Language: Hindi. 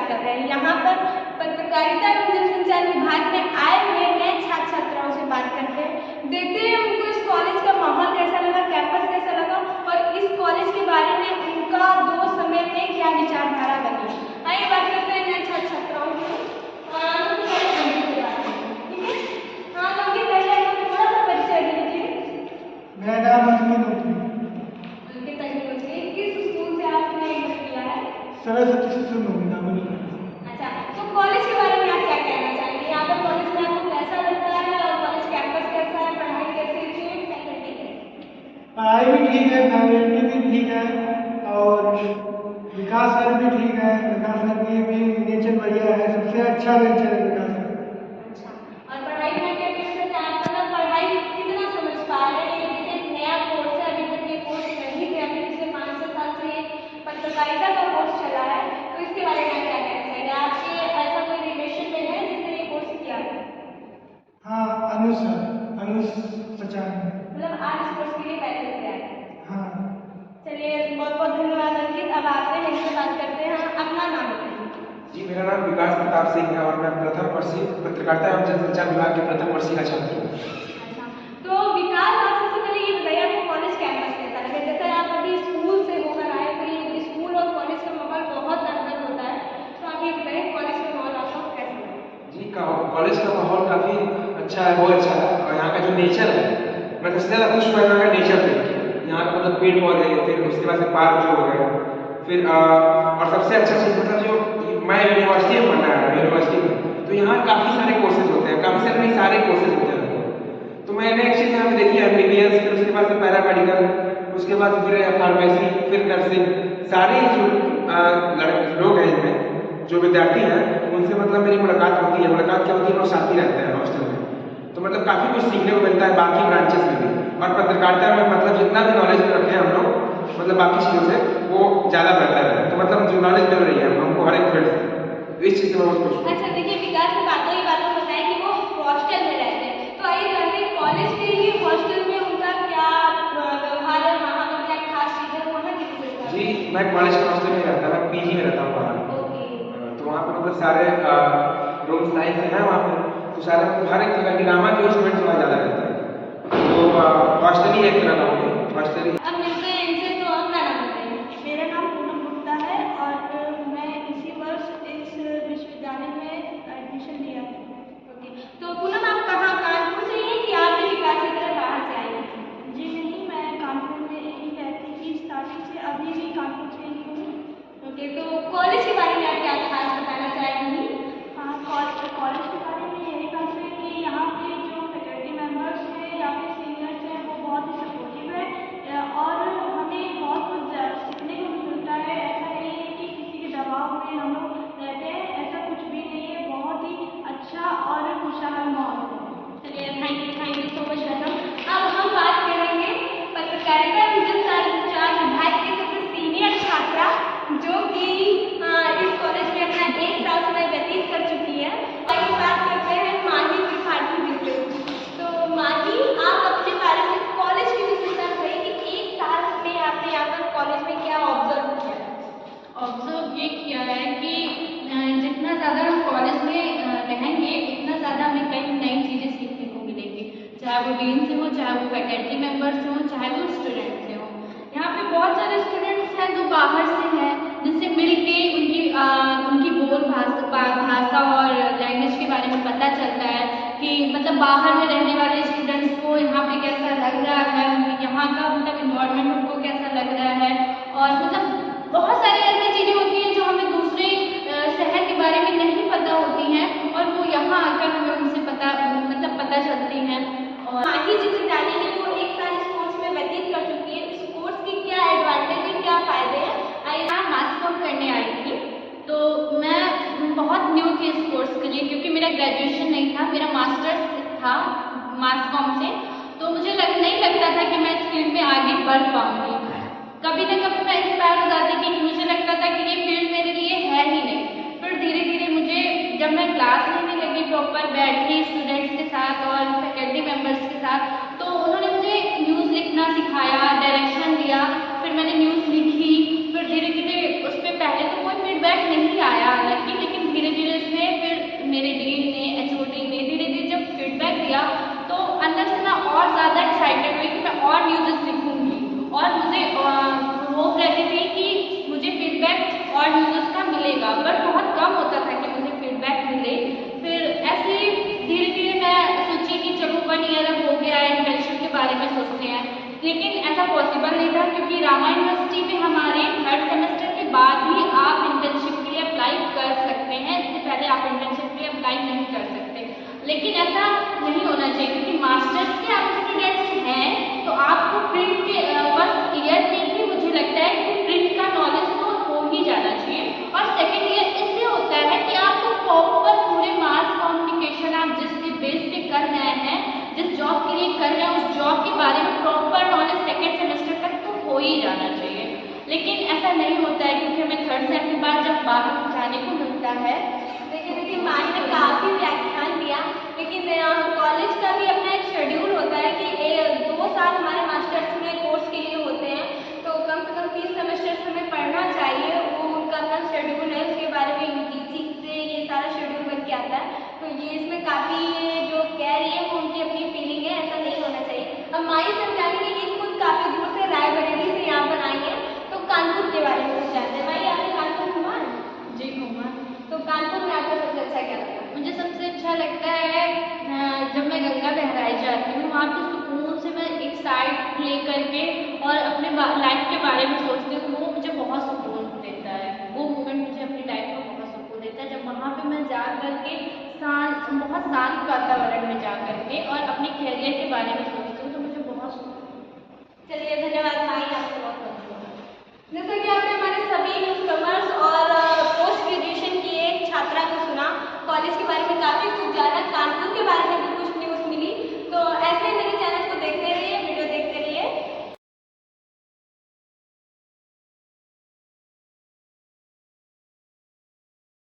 बात कर रहे हैं। यहाँ पर पत्रकारिता एवं जनसंचार विभाग में आए हुए नए छात्र छात्राओं से बात करते हैं, देखते हैं उनको इस कॉलेज का माहौल कैसा लगा, कैंपस कैसा लगा और इस कॉलेज के बारे में उनका 2 समय में क्या विचारधारा बनी। आइए बात करते हैं नए छात्र छात्राओं से। मेरा नाम अंकित है। किस स्कूल से आपने एंटर किया है? सरस्वती शिशु मंदिर। अच्छा, तो कॉलेज के बारे में आप क्या कहना चाहेंगे? यहाँ पर कॉलेज में आपको कैसा लगता है और कॉलेज कैंपस कैसा है, पढ़ाई कैसी है, फैकल्टी कैसी? पढ़ाई भी ठीक है, फैकल्टी भी ठीक है और विकास सर भी ठीक है। विकास सर की भी नेचर बढ़िया है, सबसे अच्छा नेचर है विकास सर। अच्छा, और पढ़ाई में क्या कहना आप मतलब पढ़ाई कितना समझ पा रहे हैं? जैसे नया कोर्स है, अभी तक ये कोर्स नहीं थे, अभी पिछले 5-6 साल से ये पत्रकारिता का कोर्स चला है, तो इसके बारे में क्या कहना चाहिए? आपके ऐसा कोई रिलेशन में है जिसने ये कोर्स किया है? हाँ, अनुज सचान। मतलब आप इस कोर्स के लिए पहले से तैयार हैं? हाँ। चलिए, बहुत बहुत धन्यवाद अंकित। अब आपसे हमसे बात करते हैं, अपना नाम बताइए। जी, मेरा नाम विकास प्रताप सिंह है और मैं प्रथम वर्षीय पत्रकारिता एवं जनसंचार विभाग के प्रथम वर्षीय का छात्र हूँ। अच्छा, तो विकास आप सबसे पहले ये बताइए आपको कॉलेज कैंपस कैसा लगा? जैसे आप अभी स्कूल से होकर आए, तो ये स्कूल और कॉलेज का माहौल बहुत अंतर होता है, तो आप ये बताइए कॉलेज का माहौल आपको कैसा लगा? जी, कॉलेज का माहौल काफ़ी अच्छा है, बहुत अच्छा है और यहाँ का जो नेचर है, मैं सबसे ज़्यादा खुश हुआ यहाँ का नेचर देख के। यहाँ का मतलब पेड़ पौधे, फिर उसके बाद से पार्क जो हो गए, फिर और सबसे अच्छा चीज़ मतलब जो मैं यूनिवर्सिटी में पढ़ना है, यूनिवर्सिटी में तो यहाँ काफ़ी सारे कोर्सेज होते हैं, काफ़ी सारे नहीं सारे कोर्सेज होते हैं। तो मैंने एक चीज़ यहाँ पे देखी MBBS, फिर उसके बाद से पैरामेडिकल, उसके बाद फिर फार्मेसी, फिर नर्सिंग, सारे जो लोग हैं इनमें जो विद्यार्थी हैं उनसे मतलब मेरी मुलाकात होती है। मुलाकात क्या होती है, लोग साथ ही रहते हैं हॉस्टल में, तो मतलब काफ़ी कुछ सीखने को मिलता है बाकी ब्रांचेस में भी। और पत्रकारिता में मतलब जितना भी नॉलेज रखे हैं हम लोग मतलब बाकी चीज़ों से वो ज़्यादा बेहतर है, तो मतलब जो नॉलेज मिल रही है हमको हर एक फील्ड से, तो इस चीज़ से मैं बहुत खुश हूँ। अच्छा, देखिए विकास ने बातों ही बातों बताया कि वो हॉस्टल में रहते हैं, तो आइए जानते हैं कॉलेज के लिए हॉस्टल में उनका क्या व्यवहार है, वहाँ पर क्या खास चीज़ है, वहाँ की विशेषता? जी, मैं कॉलेज के हॉस्टल में रहता हूँ, PG में रहता हूँ बाहर। ओके। तो वहाँ पर मतलब सारे रूम्स नाइस हैं वहाँ पर, तो सारे मतलब हर एक जगह की रामा के स्टूडेंट्स वहाँ ज़्यादा रहते हैं, तो हॉस्टल ही एक तरह का हो गया हॉस्टल ही। अब मिलते हैं इनसे, तो अपना नाम बताइए। मेरा नाम पूनम गुप्ता है और मैं इसी वर्ष इस विश्वविद्यालय में एडमिशन लिया है। ओके, तो पूनम आप कहाँ, कानपुर से ही हैं कि आपने विकास की तरह बाहर से आई हैं? जी नहीं, मैं कानपुर में ही रहती थी स्टार्टिंग से, अभी भी कानपुर से ही हूँ। ओके, तो कॉलेज के बारे में आप क्या खास बताना चाहेंगी? हाँ, कॉलेज के बारे में यही बात है कि यहाँ पे जो फैकल्टी मेम्बर्स हैं या फिर सीनियर्स हैं वो बहुत ही सपोर्टिव है और हमें बहुत कुछ सीखने को मिलता है। ऐसा नहीं है कि किसी के दबाव में हम लोग रहते हैं, ऐसा कुछ भी नहीं है, बहुत ही अच्छा और खुशहाल माहौल है। चलिए, thank you so much madam. अब हम बात करेंगे पत्रकारिता एवं जनसंचार विभाग के सबसे सीनियर छात्रा जो कि इस कॉलेज में अपना 1 साल समय व्यतीत कर चुकी है। आइए बात करते हैं माही त्रिपाठी जी से। तो माही, आप अपने बारे में कॉलेज की विशेषता बताइए कि 1 साल में आपने यहाँ पर कॉलेज में क्या ऑब्जर्व किया है? ऑब्जर्व ये किया है कि जितना ज़्यादा हम कॉलेज में रहेंगे उतना ज़्यादा हमें कई नई चीज़ें सीखने को मिलेंगी, चाहे वो डीन से हो, चाहे वो फैकल्टी मेम्बर्स हों, चाहे वो स्टूडेंट से हों। यहाँ पे बहुत सारे स्टूडेंट्स हैं जो बाहर से हैं, जिनसे मिल के उनकी बोल भाषा और लैंग्वेज के बारे में पता चलता है कि मतलब बाहर में रहने वाले स्टूडेंट्स को यहाँ पे कैसा लग रहा है, यहाँ का मतलब इन्वायरमेंट उनको कैसा लग रहा है, और मतलब बहुत सारी ऐसी चीज़ें होती हैं जो हमें दूसरे शहर के बारे में नहीं पता होती हैं और वो यहाँ आकर हमें उनसे पता चलती हैं। और माही जिसे जानेंगे वो 1 साल इस कोर्स में व्यतीत कर चुकी है, इस कोर्स की क्या एडवांटेज है, क्या फायदे हैं? आइए। मैं मास कॉम करने आई थी, तो मैं बहुत न्यू थी इस कोर्स के लिए क्योंकि मेरा ग्रेजुएशन नहीं था, मेरा मास्टर्स था मास कॉम से, तो मुझे नहीं लगता था कि मैं इस फील्ड में आगे बढ़ पाऊँगी। कभी ना कभी मैं इंस्पायर हो जाती कि मुझे लगता था कि ये फील्ड मेरे लिए है ही नहीं। फिर धीरे धीरे मुझे जब मैं क्लास लेने लगी, प्रॉपर बैठी स्टूडेंट्स के साथ और फैकल्टी मेम्बर्स के साथ, तो उन्होंने मुझे न्यूज़ लिखना सिखाया, डायरेक्शन दिया, फिर मैंने न्यूज़ लिखी, फिर धीरे धीरे उस पर पहले तो कोई फीडबैक नहीं आया, हालांकि पॉसिबल नहीं था, क्योंकि रामा यूनिवर्सिटी में हमारे 3rd सेमेस्टर के बाद ही आप इंटर्नशिप के लिए अप्लाई कर सकते हैं, इससे पहले आप इंटर्नशिप के लिए अप्लाई नहीं कर सकते। लेकिन ऐसा नहीं होना चाहिए, क्योंकि मास्टर्स के आप स्टूडेंट्स हैं तो आपको प्रिंट के फर्स्ट ईयर में ही मुझे लगता है कि प्रिंट का नॉलेज तो हो ही जाना चाहिए। और सेकेंड ईयर इसलिए होता है कि आपको प्रॉपर पूरे मास कम्युनिकेशन आप जिस बेस पे कर रहे हैं, जिस जॉब के लिए कर रहे हैं, उस जॉब के बारे में प्रॉपर नॉलेज 2nd सेमेस्टर तक तो हो ही जाना चाहिए। लेकिन ऐसा नहीं होता है, क्योंकि हमें 3rd सेम के बाद जब बाहर जाने को मिलता है। देखिए माई ने काफ़ी व्याख्यान दिया, लेकिन कॉलेज का भी अपना एक शेड्यूल होता है कि 2 साल हमारे मास्टर्स में कोर्स के लिए होते हैं, तो कम से कम 30 सेमेस्टर्स हमें पढ़ना चाहिए। वो उनका अपना शेड्यूल है, उसके बारे में यूजीसी से ये सारा शेड्यूल बन के आता है। तो ये इसमें काफ़ी जो कह रही है वो उनकी अपनी फीलिंग है, ऐसा नहीं होना चाहिए। अब माई समझाएंगे कि खुद काफ़ी दूर से रायबरेली से यहाँ पर आई है, तो कानपुर के बारे में कुछ जानते हैं। माई आपने कानपुर घूमा है? जी घूमा। तो कानपुर में आपको सबसे अच्छा क्या लगता है? मुझे सबसे अच्छा लगता है जब मैं गंगा बहराई जाती हूँ, वहाँ पे सुकून से मैं एक साइड ले करके और अपने लाइफ के बारे में सोचती हूँ, वो मुझे बहुत सुकून देता है। वो मोमेंट मुझे अपनी लाइफ में बहुत सुकून देता है, जब वहाँ पे मैं जा करके बहुत शांत वातावरण में जा करके और अपने कैरियर के बारे में सोचती हूँ, तो मुझे बहुत सुकून। चलिए धन्यवाद माई, आपको बहुत बहुत धन्यवाद। जैसा कि आपने हमारे सभी न्यूज़कमर्स और पोस्ट ग्रेजुएशन की एक छात्रा को सुना, कॉलेज के बारे में काफ़ी कुछ जाना, कानपुर